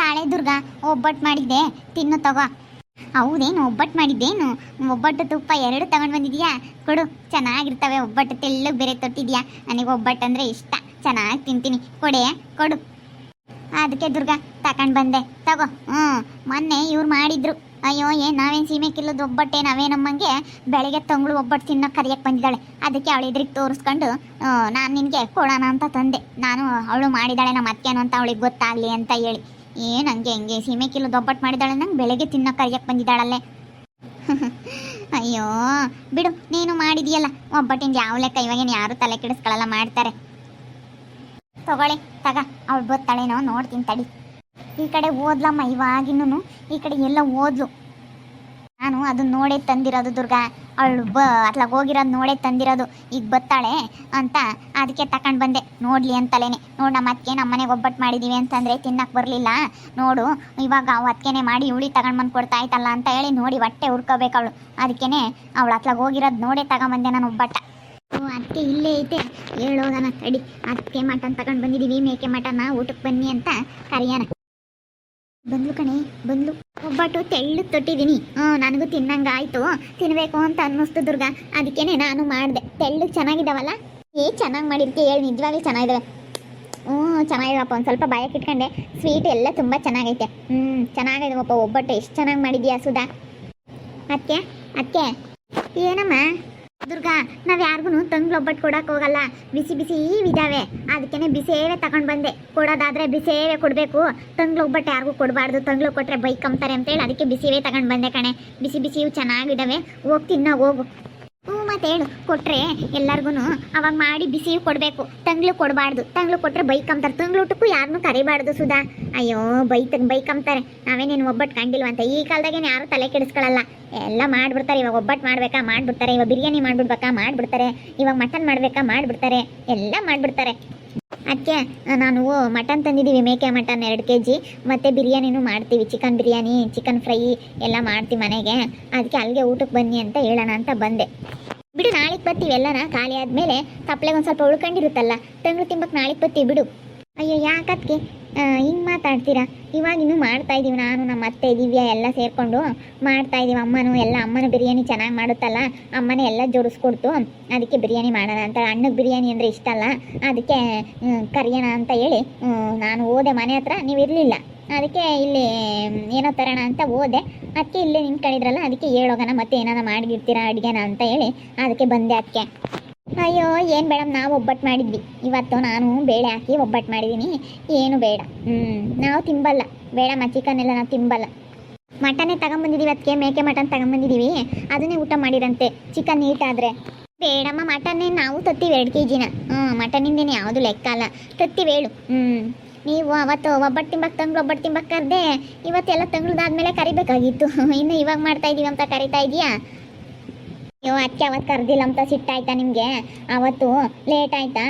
ತಾಳೆ ದುರ್ಗಾ, ಒಬ್ಬಟ್ಟು ಮಾಡಿದ್ದೆ, ತಿನ್ನು ತಗೋ. ಹೌದೇನು, ಒಬ್ಬಟ್ಟು ಮಾಡಿದ್ದೇನು? ಒಬ್ಬಟ್ಟು ತುಪ್ಪ ಎರಡು ತಗೊಂಡು ಬಂದಿದ್ಯಾ? ಕೊಡು, ಚೆನ್ನಾಗಿರ್ತವೆ ಒಬ್ಬಟ್ಟು. ತೆಳ್ಳಗೆ ಬೇರೆ ತೊಟ್ಟಿದ್ಯಾ. ನನಗೆ ಒಬ್ಬಟ್ಟು ಅಂದರೆ ಇಷ್ಟ, ಚೆನ್ನಾಗಿ ತಿಂತೀನಿ. ಕೊಡೆ, ಕೊಡು. ಅದಕ್ಕೆ ದುರ್ಗಾ ತಗೊಂಡು ಬಂದೆ, ತಗೋ. ಮೊನ್ನೆ ಇವ್ರು ಮಾಡಿದ್ರು. ಅಯ್ಯೋ, ಏನು ನಾವೇನು ಸೀಮೆ ಕಿಲ್ಲದ ಒಬ್ಬಟ್ಟೆ ನಾವೇನಮ್ಮಂಗೆ ಬೆಳಗ್ಗೆ ತಂಗಳು ಒಬ್ಬಟ್ಟು ತಿನ್ನೋ ಕರಿಯಕ್ಕೆ ಬಂದಿದ್ದಾಳೆ. ಅದಕ್ಕೆ ಅವಳು ಎದುರಿಗೆ ತೋರಿಸ್ಕೊಂಡು ನಾನು ನಿನಗೆ ಕೊಡೋಣ ಅಂತ ತಂದೆ. ನಾನು ಅವಳು ಮಾಡಿದ್ದಾಳೆ ನಮ್ಮ ಅತ್ತೆನೋ ಅಂತ ಅವಳಿಗೆ ಗೊತ್ತಾಗಲಿ ಅಂತ ಹೇಳಿ. ಏನು ಹಂಗೆ ಹೆಂಗೆ ಸೀಮೆ ಕಿಲ್ಲದ ಒಬ್ಬಟ್ಟು ಮಾಡಿದ್ದಾಳೆ, ನಂಗೆ ಬೆಳಗ್ಗೆ ತಿನ್ನೋ ಕರಿಯಕ್ಕೆ ಬಂದಿದ್ದಾಳಲ್ಲೇ. ಅಯ್ಯೋ ಬಿಡು, ನೀನು ಮಾಡಿದೀಯಲ್ಲ ಒಬ್ಬಟ್ಟಿಂದ ಯಾವ ಲೆಕ್ಕ. ಇವಾಗೇನು ಯಾರು ತಲೆ ಕೆಡಿಸ್ಕೊಳ್ಳಲ್ಲ, ಮಾಡ್ತಾರೆ. ತಗೊಳ್ಳಿ, ತಗ. ಅವಳು ಗೊತ್ತಾಳೇನೋ ನೋಡ್ತೀನಿ ತಡಿ. ಈ ಕಡೆ ಓದ್ಲಮ್ಮ ಇವಾಗಿನ್ನೂ, ಈ ಕಡೆ ಎಲ್ಲ ಓದ್ಲು. ನಾನು ಅದನ್ನ ನೋಡೇ ತಂದಿರೋದು ದುರ್ಗಾ. ಅವಳು ಅತ್ಲಾಗ ಹೋಗಿರೋದು ನೋಡೇ ತಂದಿರೋದು. ಈಗ ಬತ್ತಾಳೆ ಅಂತ ಅದಕ್ಕೆ ತಗೊಂಡು ಬಂದೆ, ನೋಡ್ಲಿ ಅಂತಲೇನೆ. ನೋಡು, ನಮ್ಮ ಅತ್ತಿಗೆ ನಮ್ಮ ಮನೆಗೆ ಒಬ್ಬಟ್ಟು ಮಾಡಿದ್ದೀವಿ ಅಂತಂದರೆ ತಿನ್ನಕ್ಕೆ ಬರಲಿಲ್ಲ. ನೋಡು, ಇವಾಗ ಅವು ಅತ್ತಿಗೆನೇ ಮಾಡಿ ಇವಳಿ ತಗೊಂಡು ಬಂದು ಕೊಡ್ತಾ ಆಯ್ತಲ್ಲ ಅಂತ ಹೇಳಿ ನೋಡಿ ಹೊಟ್ಟೆ ಹುರ್ಕೋಬೇಕು ಅವಳು. ಅದಕ್ಕೇ ಅವಳು ಅತ್ಲಾಗ ಹೋಗಿರೋದು ನೋಡೇ ತಗೊಂಬಂದೆ ನಾನು ಒಬ್ಬಟ್ಟ. ಅದಕ್ಕೆ ಇಲ್ಲೇ ಐತೆ, ಹೇಳೋದನ ತಡಿ. ಅದಕ್ಕೆ ಮಟನ್ ತಗೊಂಡು ಬಂದಿದ್ದೀವಿ, ಮೇಕೆ ಮಟನ್ನ, ಊಟಕ್ಕೆ ಬನ್ನಿ ಅಂತ ಕರಿಯಾನ. ಬಂದ್ಲು ಕಣೆ, ಬಂದ್ಲು. ಒಬ್ಬಟ್ಟು ತೆಳ್ಳಗೆ ತೊಟ್ಟಿದ್ದೀನಿ. ನನಗೂ ತಿನ್ನಂಗಾಯ್ತು, ತಿನ್ನಬೇಕು ಅಂತ ಅನ್ನಿಸ್ತು ದುರ್ಗಾ. ಅದಕ್ಕೇನೆ ನಾನು ಮಾಡಿದೆ. ತೆಳ್ಳಗೆ ಚೆನ್ನಾಗಿದ್ದಾವಲ್ಲ? ಚೆನ್ನಾಗಿ ಮಾಡಿರ್ತೀವಿ, ಹೇಳಿ. ನಿಜವಾಗ್ಲೂ ಚೆನ್ನಾಗಿದ್ದಾವೆ. ಚೆನ್ನಾಗಿದೆಯಪ್ಪ. ಒಂದು ಸ್ವಲ್ಪ ಬಾಯಕ್ಕೆ ಇಟ್ಕೊಂಡೆ. ಸ್ವೀಟ್ ಎಲ್ಲ ತುಂಬ ಚೆನ್ನಾಗೈತೆ. ಚೆನ್ನಾಗಿದೆವಪ್ಪ. ಒಬ್ಬಟ್ಟು ಎಷ್ಟು ಚೆನ್ನಾಗಿ ಮಾಡಿದ್ಯಾ ಸುಧಾ. ಅದಕ್ಕೆ ಅದಕ್ಕೆ ಏನಮ್ಮ ದುರ್ಗಾ, ನಾವು ಯಾರಿಗೂ ತಂಗ್ಳು ಒಬ್ಬಟ್ಟು ಕೊಡೋಕೆ ಹೋಗಲ್ಲ. ಬಿಸಿ ಬಿಸಿ ಇದಾವೆ, ಅದಕ್ಕೇ ಬಿಸಿಯವೇ ತಗೊಂಡು ಬಂದೆ. ಕೊಡೋದಾದರೆ ಬಿಸಿಯವೇ ಕೊಡಬೇಕು, ತಂಗ್ಳು ಒಬ್ಬಟ್ಟು ಯಾರಿಗೂ ಕೊಡಬಾರ್ದು. ತಂಗ್ಳು ಕೊಟ್ಟರೆ ಬೈಕ್ ಕಂಬ್ತಾರೆ ಅಂತೇಳಿ ಅದಕ್ಕೆ ಬಿಸಿಯವೇ ತಗೊಂಡು ಬಂದೆ ಕಣೆ. ಬಿಸಿ ಬಿಸಿ ಇವು ಚೆನ್ನಾಗಿದ್ದಾವೆ, ಹೋಗಿ ತಿನ್ನೋ ಹೋಗು. ಮತ್ತೆ ಹೇಳು, ಕೊಟ್ಟರೆ ಎಲ್ಲರಿಗೂ ಅವಾಗ ಮಾಡಿ ಬಿಸಿಯೂ ಕೊಡಬೇಕು, ತಂಗ್ಳು ಕೊಡಬಾರ್ದು. ತಂಗ್ಳು ಕೊಟ್ಟರೆ ಬೈಕ್ ಅಂತಾರೆ. ತಂಗ್ಳು ಊಟಕ್ಕೂ ಯಾರನ್ನೂ ಕರಿಬಾರ್ದು ಸುಧಾ. ಅಯ್ಯೋ, ಬೈಕ್ ಅಂತಾರೆ. ನಾವೇನೇನು ಒಬ್ಬಟ್ಟು ಕಂಡಿಲ್ವಂತ. ಈ ಕಾಲದಾಗೇನು ಯಾರು ತಲೆ ಕೆಡಿಸ್ಕೊಳ್ಳಲ್ಲ, ಎಲ್ಲ ಮಾಡಿಬಿಡ್ತಾರೆ. ಇವಾಗ ಒಬ್ಬಟ್ಟು ಮಾಡಬೇಕಾ ಮಾಡಿಬಿಡ್ತಾರೆ, ಇವಾಗ ಬಿರಿಯಾನಿ ಮಾಡಿಬಿಡ್ಬೇಕಾ ಮಾಡಿಬಿಡ್ತಾರೆ, ಇವಾಗ ಮಟನ್ ಮಾಡಬೇಕಾ ಮಾಡಿಬಿಡ್ತಾರೆ, ಎಲ್ಲ ಮಾಡಿಬಿಡ್ತಾರೆ. ಅದಕ್ಕೆ ನಾನು ಮಟನ್ ತಂದಿದ್ದೀವಿ, ಮೇಕೆ ಮಟನ್ 2 kg. ಮತ್ತು ಬಿರಿಯಾನಿನೂ ಮಾಡ್ತೀವಿ, ಚಿಕನ್ ಬಿರಿಯಾನಿ, ಚಿಕನ್ ಫ್ರೈ ಎಲ್ಲ ಮಾಡ್ತೀವಿ ಮನೆಗೆ. ಅದಕ್ಕೆ ಅಲ್ಲಿಗೆ ಊಟಕ್ಕೆ ಬನ್ನಿ ಅಂತ ಹೇಳೋಣ ಅಂತ ಬಂದೆ. ಬಿಡು, ನಾಳೆಗೆ ಬರ್ತೀವಿ. ಎಲ್ಲನ ಖಾಲಿ ಆದಮೇಲೆ ತಪ್ಪಲೆಗೆ ಒಂದು ಸ್ವಲ್ಪ ಉಳ್ಕೊಂಡಿರುತ್ತಲ್ಲ, ತಂಗ್ಳು ತಿಂಬಕ್ಕೆ ನಾಳೆಗೆ ಬರ್ತೀವಿ ಬಿಡು. ಅಯ್ಯೋ, ಯಾಕದಕ್ಕೆ ಹಿಂಗೆ ಮಾತಾಡ್ತೀರಾ? ಇವಾಗಿನ್ನೂ ಮಾಡ್ತಾಯಿದ್ದೀವಿ, ನಾನು ನಮ್ಮ ಅತ್ತೆ ದಿವ್ಯಾ ಎಲ್ಲ ಸೇರಿಕೊಂಡು ಮಾಡ್ತಾಯಿದ್ದೀವಿ. ಅಮ್ಮನೂ ಬಿರಿಯಾನಿ ಚೆನ್ನಾಗಿ ಮಾಡುತ್ತಲ್ಲ, ಅಮ್ಮನೇ ಎಲ್ಲ ಜೋಡಿಸ್ಕೊಡ್ತು. ಅದಕ್ಕೆ ಬಿರಿಯಾನಿ ಮಾಡೋಣ ಅಂತ. ಅಣ್ಣಗೆ ಬಿರಿಯಾನಿ ಅಂದರೆ ಇಷ್ಟ ಅಲ್ಲ, ಅದಕ್ಕೆ ಕರಿಯೋಣ ಅಂತ ಹೇಳಿ ನಾನು ಹೋದೆ ಮನೆ ಹತ್ರ. ನೀವು ಇರಲಿಲ್ಲ, ಅದಕ್ಕೆ ಇಲ್ಲಿ ಏನೋ ತರೋಣ ಅಂತ ಹೋದೆ. ಅದಕ್ಕೆ ಇಲ್ಲೇ ನಿಂತ್ಕೊಂಡಿದ್ರಲ್ಲ, ಅದಕ್ಕೆ ಹೇಳೋಗೋಣ ಮತ್ತೆ ಏನಾರ ಮಾಡಿರ್ತೀರಾ ಅಡುಗೆನ ಅಂತ ಹೇಳಿ ಅದಕ್ಕೆ ಬಂದೆ. ಅದಕ್ಕೆ ಅಯ್ಯೋ, ಏನು ಬೇಡಮ್ಮ, ನಾವು ಒಬ್ಬಟ್ಟು ಮಾಡಿದ್ವಿ ಇವತ್ತು. ನಾನು ಬೇಳೆ ಹಾಕಿ ಒಬ್ಬಟ್ಟು ಮಾಡಿದ್ದೀನಿ, ಏನು ಬೇಡ. ನಾವು ತಿಂಬಲ್ಲ, ಬೇಡಮ್ಮ. ಚಿಕನ್ ಎಲ್ಲ ನಾವು ತಿಂಬಲ್ಲ. ಮಟನ್ನೇ ತಗೊಂಬಂದಿದ್ದೀವಿ, ಅದಕ್ಕೆ ಮೇಕೆ ಮಟನ್ ತಗೊಂಬಂದಿದ್ದೀವಿ, ಅದನ್ನೇ ಊಟ ಮಾಡಿರಂತೆ. ಚಿಕನ್ ನೀಟಾದರೆ ಬೇಡಮ್ಮ. ಮಟನ್ನೇ ನಾವು ತತ್ತೀವಿ 2 kg. ಮಟನಿಂದೇನು ಯಾವುದು ಲೆಕ್ಕ ಅಲ್ಲ, ತತ್ತೀವಿ. ಹೇಳು. ನೀವು ಅವತ್ತು ಒಬ್ಬಟ್ಟು ತಿಂಬಕ್ಕೆ ತಂಗ್ಳು ಒಬ್ಬಟ್ಟು ತಿಂಬಕ್ಕೆ ಕರೆದೆ. ಇವತ್ತೆಲ್ಲ ತಂಗ್ಳದಾದ್ಮೇಲೆ ಕರಿಬೇಕಾಗಿತ್ತು, ಇನ್ನು ಇವಾಗ ಮಾಡ್ತಾಯಿದ್ದೀವಿ ಅಂತ ಕರಿತಾ ಇದೆಯಾ? ಅಯ್ಯೋ, ಅದಕ್ಕೆ ಅವತ್ತು ಕರೆದಿಲ್ಲ ಅಂತ ಸಿಟ್ಟಾಯ್ತಾ ನಿಮಗೆ? ಅವತ್ತು ಲೇಟ್ ಆಯಿತಾ?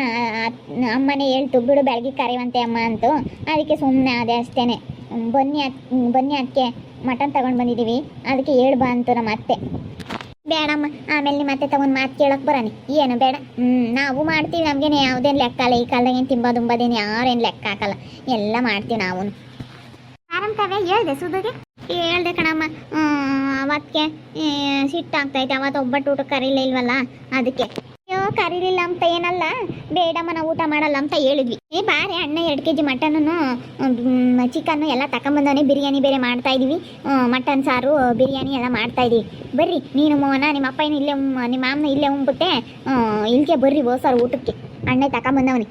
ಅಮ್ಮನೇ ಹೇಳ್ತು, ಬಿಡು ಬೆಳಗ್ಗೆ ಕರೆಯುವಂತೆ ಅಮ್ಮ ಅಂತು. ಅದಕ್ಕೆ ಸುಮ್ಮನೆ ಅದೇ ಅಷ್ಟೇ. ಬನ್ನಿ ಅದಕ್ಕೆ ಮಟನ್ ತಗೊಂಡು ಬಂದಿದ್ದೀವಿ, ಅದಕ್ಕೆ ಹೇಳ್ಬಾ ಅಂತು ನಮ್ಮ ಅತ್ತೆ. ಬೇಡಮ್ಮ, ಆಮೇಲೆ ನಿಮ್ಮ ಅತ್ತೆ ತಗೊಂಡು ಮಾತು ಕೇಳೋಕೆ ಬರೋಣ. ಏನು ಬೇಡ. ನಾವು ಮಾಡ್ತೀವಿ, ನಮಗೇನು ಯಾವುದೇನು ಲೆಕ್ಕ ಅಲ್ಲ. ಈ ಕಾಲದಾಗ ಏನು ತಿಂಬೋದೇನು ಯಾರೇನು ಲೆಕ್ಕ ಹಾಕಲ್ಲ, ಎಲ್ಲ ಮಾಡ್ತೀವಿ ನಾವು. ಆರಾಮ್ತಾವೆ ಹೇಳ್ದೆ ಸುಧಗೆ? ಹೇಳ್ದೆ ಕಣಮ್ಮ. ಅವತ್ತಿಗೆ ಸಿಟ್ಟಾಗ್ತೈತೆ, ಅವತ್ತು ಒಬ್ಬಟ್ಟು ಊಟ ಕರೀಲೇ ಇಲ್ವಲ್ಲ, ಅದಕ್ಕೆ. ಅಯ್ಯೋ, ಕರೀಲಿಲ್ಲ ಅಂತ ಏನಲ್ಲ, ಬೇಡಮ್ಮ ನಾವು ಊಟ ಮಾಡಲ್ಲ ಅಂತ ಹೇಳಿದ್ವಿ. ಬಾರೆ ಅಣ್ಣ 2 kg ಮಟನ್ನು ಚಿಕನ್ನು ಎಲ್ಲ ತಗೊಂಬಂದವನೇ. ಬಿರಿಯಾನಿ ಬೇರೆ ಮಾಡ್ತಾಯಿದ್ದೀವಿ, ಮಟನ್ ಸಾರು ಬಿರಿಯಾನಿ ಎಲ್ಲ ಮಾಡ್ತಾಯಿದ್ದೀವಿ. ಬರ್ರಿ, ನೀನು ಮೋನ ನಿಮ್ಮ ಅಪ್ಪ ಏನು ಇಲ್ಲೇ, ನಿಮ್ಮ ಅಮ್ಮ ಇಲ್ಲೇ ಉಂಬುತ್ತೆ. ಇಲ್ಲಿಗೆ ಬರ್ರಿ ಹೋಸಾರು ಊಟಕ್ಕೆ, ಅಣ್ಣ ತಗೊಂಬಂದವನಿ.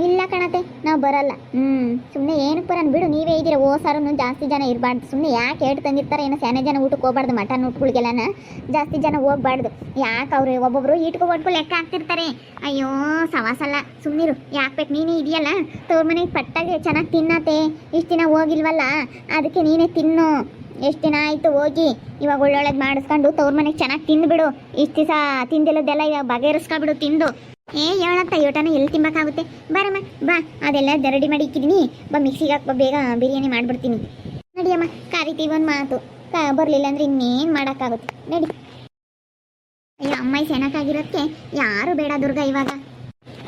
ಇಲ್ಲ ಕಣತೆ, ನಾವು ಬರಲ್ಲ. ಸುಮ್ಮನೆ ಏನಕ್ಕೆ ಬರೋಣ ಬಿಡು, ನೀವೇ ಇದ್ದೀರ. ಸಾರು ಜಾಸ್ತಿ ಜನ ಇರಬಾರ್ದು. ಸುಮ್ಮನೆ ಯಾಕೆ ಹೇಳಿ ತಂದಿರ್ತಾರೆ ಏನೋ, ಸಣ್ಣ ಜನ ಊಟಕ್ಕೆ ಹೋಗ್ಬಾರ್ದು. ಮಟನ್ ಊಟಗಳಿಗೆಲ್ಲನ ಜಾಸ್ತಿ ಜನ ಹೋಗ್ಬಾರ್ದು. ಯಾಕೆ ಅವ್ರು ಒಬ್ಬೊಬ್ರು ಇಟ್ಕೊಬಟ್ಕು ಲೆಕ್ಕ ಹಾಕ್ತಿರ್ತಾರೆ. ಅಯ್ಯೋ, ಸವಾಸಲ್ಲ, ಸುಮ್ಮನಿರು. ಯಾಕೆ ಬೇಕು? ನೀನೇ ಇದೆಯಲ್ಲ ತವ್ರ ಮನೆಗೆ ಪಟ್ಟಾಗೆ ಚೆನ್ನಾಗಿ ತಿನ್ನತ್ತೆ. ಇಷ್ಟು ದಿನ ಹೋಗಿಲ್ವಲ್ಲ, ಅದಕ್ಕೆ ನೀನೇ ತಿನ್ನು. ಎಷ್ಟು ದಿನ ಆಯಿತು ಹೋಗಿ, ಇವಾಗ ಒಳ್ಳೊಳ್ಳೇದು ಮಾಡಿಸ್ಕೊಂಡು ತವ್ರ ಮನೆಗೆ ಚೆನ್ನಾಗಿ ತಿಂದುಬಿಡು. ಇಷ್ಟು ದಿವಸ ತಿಂದಿಲ್ಲದೆಲ್ಲ ಇವಾಗ ಬಗೆಹರಿಸ್ಕೊಬಿಡು ತಿಂದು. ಹೇಳಂತ ಊಟನ ಎಲ್ಲಿ ತಿಂಬಕ್ಕಾಗುತ್ತೆ? ಬರಮ್ಮ ಬಾ, ಅದೆಲ್ಲ ರೆಡಿ ಮಾಡಿ ಇಕ್ಕಿದ್ದೀನಿ. ಮಿಕ್ಸಿಗೆ ಹಾಕಿ ಬೇಗ ಬಿರಿಯಾನಿ ಮಾಡಿಬಿಡ್ತೀನಿ. ನಡಿಯಮ್ಮ, ಕರಿತೀವಿ ಒಂದು ಮಾತು. ಬರಲಿಲ್ಲ ಅಂದರೆ ಇನ್ನೇನು ಮಾಡೋಕ್ಕಾಗುತ್ತೆ? ನಡಿ. ಅಯ್ಯೋ, ಅಮ್ಮ ಸೆಣಕ್ಕಾಗಿರೋದಕ್ಕೆ ಯಾರು ಬೇಡ ದುರ್ಗಾ ಇವಾಗ.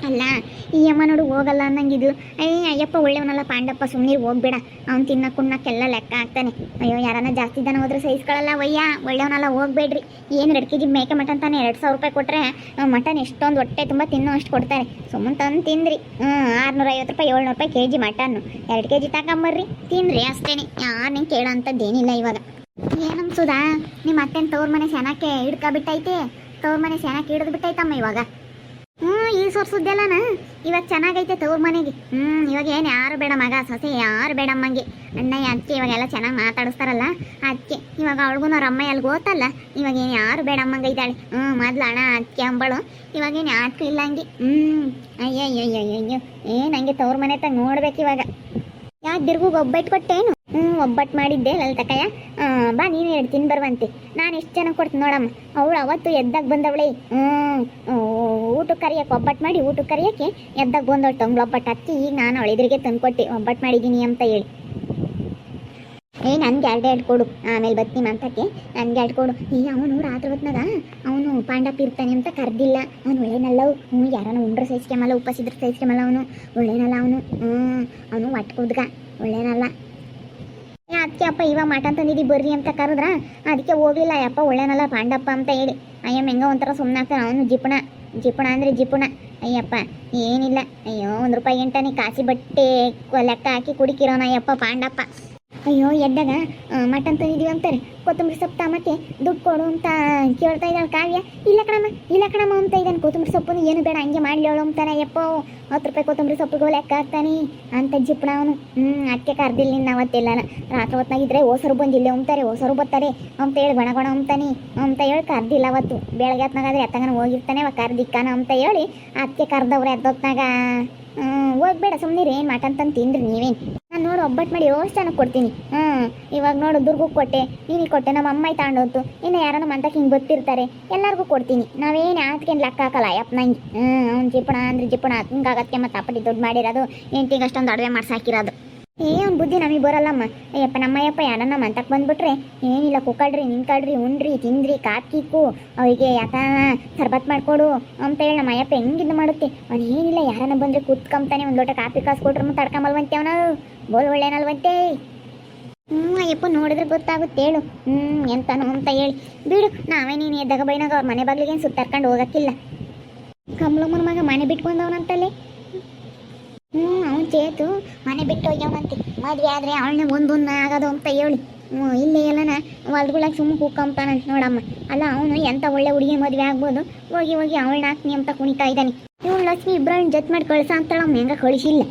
ಅಲ್ಲ ಈ ಅಮ್ಮ ನೋಡು ಹೋಗಲ್ಲ ಅನ್ನಂಗಿದ್ಲು. ಅಯ್ಯಪ್ಪ ಒಳ್ಳೆಯವನಲ್ಲ ಪಾಂಡಪ್ಪ, ಸುಮ್ಮನೆ ಹೋಗ್ಬೇಡ, ಅವ್ನು ತಿನ್ನಕ್ಕೆಲ್ಲ ಲೆಕ್ಕ ಆಗ್ತಾನೆ. ಅಯ್ಯೋ ಯಾರನ್ನ ಜಾಸ್ತಿ ದನ ಹೋದ್ರೆ ಸಹಿಸ್ಕೊಳ್ಳಲ್ಲ ವಯ್ಯ, ಒಳ್ಳೆಯವನಲ್ಲ ಹೋಗ್ಬೇಡ್ರಿ. ಏನು 2 kg ಮೇಕೆ ಮಟನ್ ತಾನೆ 2,000 ರೂಪಾಯಿ ಕೊಟ್ಟರೆ ಮಟನ್ ಎಷ್ಟೊಂದು ಹೊಟ್ಟೆ ತುಂಬ ತಿನ್ನೋ ಅಷ್ಟು ಕೊಡ್ತಾರೆ. ಸುಮ್ಮನೆ ತಂದು ತಿಂದ್ರಿ 650 ರೂಪಾಯಿ 700 ರೂಪಾಯಿ kg ಮಟನ್ನು, 2 kg ತಗೊಂಬರ್ರಿ ತಿನ್ರಿ ಅಷ್ಟೇನೆ. ಯಾರು ನಿಂಗೆ ಕೇಳೋ ಅಂಥದ್ದೇನಿಲ್ಲ. ಇವಾಗ ಏನನ್ಸುದಾ ನಿಮ್ಮ ಅತ್ತೆನ ತವ್ರ ಮನೆ ಸೆನಕ್ಕೆ ಹಿಡ್ಕೊಬಿಟ್ಟೈತೆ, ತವ್ರ ಮನೆ ಸೆನಕ್ಕೆ ಹಿಡಿದು ಬಿಟ್ಟೈತಮ್ಮ ಇವಾಗ. ಈ ಸುದ್ದೆಲ್ಲನ ಇವಾಗ ಚೆನ್ನಾಗೈತೆ ತವ್ರ ಮನೆಗೆ. ಇವಾಗ ಏನು ಯಾರು ಬೇಡ ಮಗ ಸೊಸೆ ಯಾರು ಬೇಡ ಅಮ್ಮಂಗೆ. ಅಣ್ಣಯ್ಯ ಅದಕ್ಕೆ ಇವಾಗೆಲ್ಲ ಚೆನ್ನಾಗಿ ಮಾತಾಡಿಸ್ತಾರಲ್ಲ ಅದಕ್ಕೆ ಇವಾಗ ಅವಳಿಗೂ ಅವ್ರ ಅಮ್ಮ ಎಲ್ಲಿ ಗೊತ್ತಲ್ಲ, ಇವಾಗ ಏನು ಯಾರು ಬೇಡ ಅಮ್ಮಂಗೈತಾಳೆ. ಮೊದ್ಲು ಅಣ್ಣ ಅದಕ್ಕೆ ಅಂಬಳು, ಇವಾಗೇನು ಯಾಕೆ ಇಲ್ಲ ಹಂಗೆ. ಅಯ್ಯಯ್ಯಯ್ಯಯ್ಯೋ ನಂಗೆ ತವ್ರ ಮನೆ ತಗ ನೋಡ್ಬೇಕು ಇವಾಗ. ಯಾಕೆ ದಿರ್ಗೂ ಒಬ್ಬಟ್ಟು ಕೊಟ್ಟೇನು? ಒಬ್ಬಟ್ಟು ಮಾಡಿದ್ದೆ ಲಲಿತಕ್ಕಯ್ಯ, ಬಾ ನೀನು 2 ತಿನ್ ಬರುವಂತೆ. ನಾನು ಎಷ್ಟು ಜನ ಕೊಡ್ತೀನಿ ನೋಡಮ್ಮ. ಅವಳು ಅವತ್ತು ಎದ್ದಾಗ ಬಂದವಳೆ, ಊಟಕ್ಕೆ ಕರಿಯಕ್ಕೆ ಒಬ್ಬಟ್ಟು ಮಾಡಿ ಊಟಕ್ಕೆ ಕರಿಯೋಕ್ಕೆ ಎದ್ದಾಗ ಬಂದವಳು ತಂಗ್ಳು ಒಬ್ಬಟ್ಟು ಹಚ್ಚಿ. ಈಗ ನಾನು ಅವಳಿದ್ರಿಗೆ ತಂದು ಕೊಟ್ಟೆ ಒಬ್ಬಟ್ಟು ಮಾಡಿದ್ದೀನಿ ಅಂತ ಹೇಳಿ. ನನಗೆ 2 ಕೊಡು, ಆಮೇಲೆ ಬತ್ತೀನಿ ಮಂತಕ್ಕೆ, ನನಗೆ 2 ಕೊಡು. ಅವನು ರಾತ್ರಿ ಹೊತ್ನಾಗ ಅವನು ಪಾಂಡಪ್ಪ ಇರ್ತಾನೆ ಅಂತ ಕರೆದಿಲ್ಲ. ಅವನು ಒಳ್ಳೆನಲ್ಲವು. ಯಾರನ್ನ ಉಂಡ್ರೆ ಸಹಿಸ್ಕೊಂಬಲ್ಲ, ಉಪಸಿದ್ರೆ ಸಹಿಸ್ಕೊಂಬಲ್ಲ. ಅವನು ಒಳ್ಳೆನಲ್ಲ. ಅವನು ಒಟ್ಟು ಕುದ್ಗ ಒಳ್ಳೆನಲ್ಲ. ಅದಕ್ಕೆ ಅಪ್ಪ ಇವಾಗ ಮಟನ್ ತಂದಿದ್ದು ಬರ್ರಿ ಅಂತ ಕರೆದ್ರ, ಅದಕ್ಕೆ ಹೋಗ್ಲಿಲ್ಲ. ಅಯ್ಯಪ್ಪ ಒಳ್ಳೆನಲ್ಲ ಪಾಂಡಪ್ಪ ಅಂತ ಹೇಳಿ. ಅಯ್ಯಮ್ಮ ಹೆಂಗ ಒಂಥರ ಸುಮ್ಮನೆ ಆಗ್ತಾನೆ. ಅವನು ಜಿಪುಣ ಅಂದರೆ ಜಿಪುಣ. ಅಯ್ಯಪ್ಪ ಏನಿಲ್ಲ. ಅಯ್ಯೋ 1 ರೂಪಾಯಿ ಗಂಟನೆ ಕಾಸಿ ಬಟ್ಟೆ ಲೆಕ್ಕ ಹಾಕಿ ಕುಡಿಕಿರೋನ ಅಯ್ಯಪ್ಪ ಪಾಂಡಪ್ಪ. ಅಯ್ಯೋ ಎಡ್ಡಾಗ ಮಟನ್ ತಂದಿದ್ದೀವಿ ಅಂತಾರೆ, ಕೊತ್ತಂಬರಿ ಸೊಪ್ಪು ತಮಕ್ಕೆ ದುಡ್ಡು ಕೊಡು ಅಂತ ಕೇಳ್ತಾ ಇದ್ದಾಳೆ ಕಾವ್ಯ. ಇಲ್ಲ ಕಣಮ್ಮ ಅಂತ ಇದ್ದಾನೆ. ಕೊತ್ತಂಬರಿ ಸೊಪ್ಪು ಏನು ಬೇಡ ಹಂಗೆ ಮಾಡಲಿ ಅವಳು ಅಂತಾನೆ. ಅಯ್ಯಪ್ಪ 10 ರೂಪಾಯಿ ಕೊತ್ತಂಬರಿ ಸೊಪ್ಪಿಗೂ ಲೆಕ್ಕ ಹಾಕ್ತಾನೆ ಅಂತ ಜಿಪ್ಪಣ ಅವನು. ಅದಕ್ಕೆ ಕರ್ದಿಲ್ಲ ನಿನ್ನ ಅವತ್ತೆಲ್ಲನ. ರಾತ್ರಿ ಹೊತ್ತಾಗಿದ್ರೆ ಹೊಸರು ಬಂದಿಲ್ಲ ಅಂತಾರೆ, ಹೊಸರು ಬರ್ತಾರೆ ಅಂತ ಹೇಳಿ ಗೊಣ ಅಂತಾನೆ ಅಂತ ಹೇಳಿ ಕರ್ದಿಲ್ಲ ಅವತ್ತು. ಬೆಳಗ್ಗೆ ಹೊತ್ನಾಗಾದ್ರೆ ಎತ್ತಗನ ಹೋಗಿರ್ತಾನೆ, ಅವ ಕರ್ದಿಕ್ಕಾನ ಅಂತ ಹೇಳಿ ಅದಕ್ಕೆ ಕರ್ದವ್ರೆ. ಎದ್ದೊತ್ನಾಗ ಹೋಗ್ಬೇಡ ಸುಮ್ಮನೆ ಏನು ಮಟನ್ ತಂದು ತಿಂದ್ರಿ ನೀವೇನು. ನಾನು ನೋಡು ಒಬ್ಬಟ್ಟು ಮಾಡಿ ಎಷ್ಟು ಚೆನ್ನಾಗಿ ಕೊಡ್ತೀನಿ. ಇವಾಗ ನೋಡು ದುರ್ಗಕ್ಕೆ ಕೊಟ್ಟೆ, ನೀನಿಗೆ ಕೊಟ್ಟೆ, ನಮ್ಮ ಅಮ್ಮ ತಗೊಂಡೋತು, ಇನ್ನು ಯಾರನ್ನ ಮಂತಕ್ಕೆ ಹಿಂಗೆ ಗೊತ್ತಿರ್ತಾರೆ ಎಲ್ಲರಿಗೂ ಕೊಡ್ತೀನಿ. ನಾವೇನು ಆತ್ಕೇನು ಲೆಕ್ಕ ಹಾಕಲ್ಲ ಯಪ್ಪ ನಂಗೆ. ಅವ್ನು ಜಿಪ್ಪಣ ಅಂದರೆ ಜಿಪ್ಪಣ ಹಿಂಗಾಗತ್ತೆ. ಮತ್ತು ಅಪ್ಪಟಿ ದುಡ್ಡು ಮಾಡಿರೋದು ಎಂಟಿಗೆ ಅಷ್ಟೊಂದು ಅಡುಗೆ ಮಾಡ್ಸಾಕಿರೋದು. ಅವ್ನ ಬುದ್ಧಿ ನಮಗೆ ಬರಲ್ಲಮ್ಮ. ಅಯ್ಯಪ್ಪ ನಮ್ಮಯ್ಯಪ್ಪ ಯಾರನ್ನ ಮಂತಕ್ಕೆ ಬಂದ್ಬಿಟ್ರೆ ಏನಿಲ್ಲ, ಕುಕ್ಕಳ್ರಿ ನಿಂತ್ಕೊಳ್ರಿ ಉಣ್ರಿ ತಿಂದ್ರಿ ಕಾಕಿಕ್ಕು ಅವರಿಗೆ ಯಾಕ ಸರ್ಬತ್ ಮಾಡಿಕೊಡು ಅಂತ ಹೇಳಿ ನಮ್ಮ ಅಯ್ಯಪ್ಪ ಹೆಂಗಿದ್ದು ಮಾಡುತ್ತೆ. ಅವನು ಏನಿಲ್ಲ, ಯಾರನ್ನ ಬಂದರೆ ಕೂತ್ಕೊಂತಾನೆ, ಒಂದು ಲೋಟ ಕಾಫಿ ಕಾಸು ಕೊಟ್ರು ತಡ್ಕೊಂಬಲ್ವಂತೆ ಅವನು. ಬೋಲ್ ಒಳ್ಳೆನಲ್ವಂತೆ. ಅಯ್ಯಪ್ಪ ನೋಡಿದ್ರೆ ಗೊತ್ತಾಗುತ್ತೆ ಹೇಳು. ಎಂತಾನು ಅಂತ ಹೇಳಿ ಬಿಡು. ನಾವೇ ನೀನು ಎದ್ದಾಗ ಬೈನಾಗ ಅವ್ರ ಮನೆ ಬಾಗಿಲಿಗೆ ಏನು ಸುತ್ತಾರ್ಕೊಂಡು ಹೋಗಕ್ಕಿಲ್ಲ. ಕಮಲಮ್ಮನ ಮಗ ಮನೆ ಬಿಟ್ಕೊಂಡವನಂತಲ್ಲೇ. ಅವ್ನು ಚೇತು ಮನೆ ಬಿಟ್ಟು ಹೋಗ್ಯವನಂತೆ. ಮದುವೆ ಆದರೆ ಅವಳನ್ನ ಒಂದೊಂದು ಆಗೋದು ಅಂತ ಹೇಳಿ ಇಲ್ಲೇ ಎಲ್ಲನ ಹೊಲ್ಗಳಾಗ ಸುಮ್ಮನೆ ಕೂಕೊಂತಾನಂತ ನೋಡಮ್ಮ. ಅಲ್ಲ ಅವನು ಎಂಥ ಒಳ್ಳೆ ಹುಡುಗಿ ಮದುವೆ ಆಗ್ಬೋದು, ಹೋಗಿ ಅವಳನ್ನ ಹಾಕ್ನಿ ಅಂತ ಕುಣಿತಾ ಇದ್ದಾನೆ. ಇವಳು ಲಕ್ಷ್ಮಿ ಇಬ್ಬರನ್ನ ಜೊತೆ ಮಾಡಿ ಕಳ್ಸ ಅಂತೇಳಿ ಅವ್ನು ಹೆಂಗೆ ಕಳಿಸಿಲ್ಲ.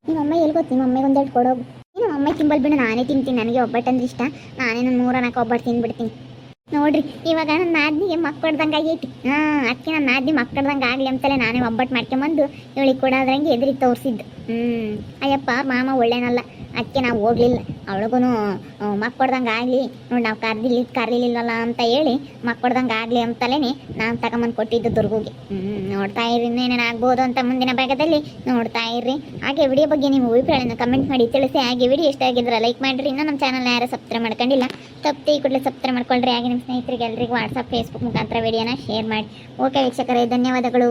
ನಿಮ್ಮಮ್ಮ ಎಲ್ಲಿ ಗೊತ್ತು, ನಿಮ್ಮಮ್ಮಗೆ ಒಂದೆರಡು ಕೊಡೋಗು. ನೀನು ಅಮ್ಮ ತಿಂಬಲ್ ಬಿಡು, ನಾನೇ ತಿಂತೀನಿ. ನನಗೆ ಒಬ್ಬಟ್ಟು ಅಂದ್ರೆ ಇಷ್ಟ. ನಾನೇ ನನ್ನ 3-4 ಒಬ್ಬಟ್ಟು ತಿಂದ್ಬಿಡ್ತೀನಿ. ನೋಡ್ರಿ ಇವಾಗ ನನ್ನ ನಾದಿನಿಗೆ ಮಕ್ಕಳ್ದಂಗೆ ಆಗೈತಿ. ಅದಕ್ಕೆ ನನ್ನ ನಾದಿನಿ ಮಕ್ಕಳ್ದಂಗೆ ಆಗಲಿ ಅಂತಲೇ ನಾನೇ ಒಬ್ಬಟ್ಟು ಮಾಡ್ಕೊಂಬಂದು ಇವಳಿಗೆ ಕೊಡೋದ್ರಂಗೆ ಎದುರಿಗೆ ತೋರಿಸಿದ್ದು. ಅಯ್ಯಪ್ಪ ಮಾಮ ಒಳ್ಳೆನಲ್ಲ, ಅದಕ್ಕೆ ನಾವು ಹೋಗ್ಲಿಲ್ಲ. ಅವಳಿಗೂ ಮಕ್ಕಳ್ದಂಗೆ ಆಗಲಿ ನೋಡಿ, ನಾವು ಕರೀಲಿಲ್ಲಲ್ಲ ಅಂತ ಹೇಳಿ ಮಕ್ಕಳ್ದಂಗೆ ಆಗಲಿ ಅಂತಲೇ ನಾನು ತಗೊಂಬಂದು ಕೊಟ್ಟಿದ್ದು ದುರ್ಗುಗೆ. ನೋಡ್ತಾ ಇರ್ರಿ ಇನ್ನೇನೇನು ಆಗ್ಬೋದು ಅಂತ ಮುಂದಿನ ಭಾಗದಲ್ಲಿ ನೋಡ್ತಾ ಇರ್ರಿ. ಹಾಗೆ ವಿಡಿಯೋ ಬಗ್ಗೆ ನಿಮ್ಮ ಅಭಿಪ್ರಾಯನ ಕಮೆಂಟ್ ಮಾಡಿ ತಿಳಿಸಿ. ಹಾಗೆ ವಿಡಿಯೋ ಇಷ್ಟ ಆಗಿದ್ರೆ ಲೈಕ್ ಮಾಡಿರಿ. ಇನ್ನೂ ನಮ್ಮ ಚಾನಲ್ನ ಯಾರು ಸಬ್ಸ್ಕ್ರೈಬ್ ಮಾಡ್ಕೊಂಡಿಲ್ಲ ತಪ್ಪದೆ ಈ ಕೂಡಲೇ ಸಬ್ಸ್ಕ್ರೈಬ್ ಮಾಡ್ಕೊಳ್ರಿ. ಹಾಗೆ ನಿಮ್ಮ ಸ್ನೇಹಿತರಿಗೆ ಎಲ್ಲರಿಗೂ ವಾಟ್ಸಪ್ ಫೇಸ್ಬುಕ್ ಮುಖಾಂತರ ವಿಡಿಯೋನ ಶೇರ್ ಮಾಡಿ. ಓಕೆ ವೀಕ್ಷಕರೇ, ಧನ್ಯವಾದಗಳು.